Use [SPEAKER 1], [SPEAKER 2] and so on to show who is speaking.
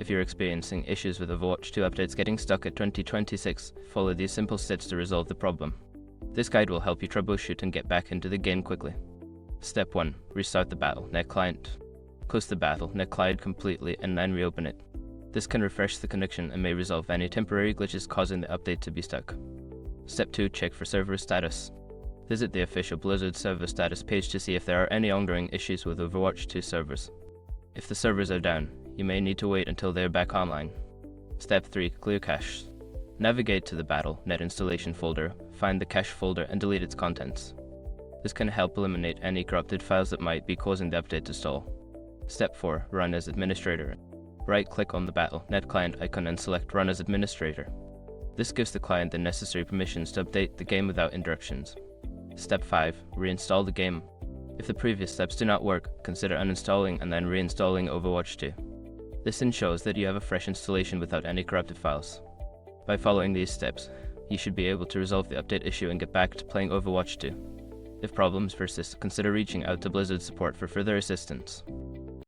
[SPEAKER 1] If you're experiencing issues with Overwatch 2 updates getting stuck at 2026, follow these simple steps to resolve the problem. This guide will help you troubleshoot and get back into the game quickly. Step 1. Restart the Battle.net client. Close the Battle.net client completely and then reopen it. This can refresh the connection and may resolve any temporary glitches causing the update to be stuck. Step 2. Check for server status. Visit the official Blizzard server status page to see if there are any ongoing issues with Overwatch 2 servers. If the servers are down, you may need to wait until they are back online. Step 3. Clear cache. Navigate to the Battle.net installation folder, find the cache folder and delete its contents. This can help eliminate any corrupted files that might be causing the update to stall. Step 4. Run as administrator. Right-click on the Battle.net client icon and select Run as administrator. This gives the client the necessary permissions to update the game without interruptions. Step 5. Reinstall the game. If the previous steps do not work, consider uninstalling and then reinstalling Overwatch 2. This ensures that you have a fresh installation without any corrupted files. By following these steps, you should be able to resolve the update issue and get back to playing Overwatch 2. If problems persist, consider reaching out to Blizzard support for further assistance.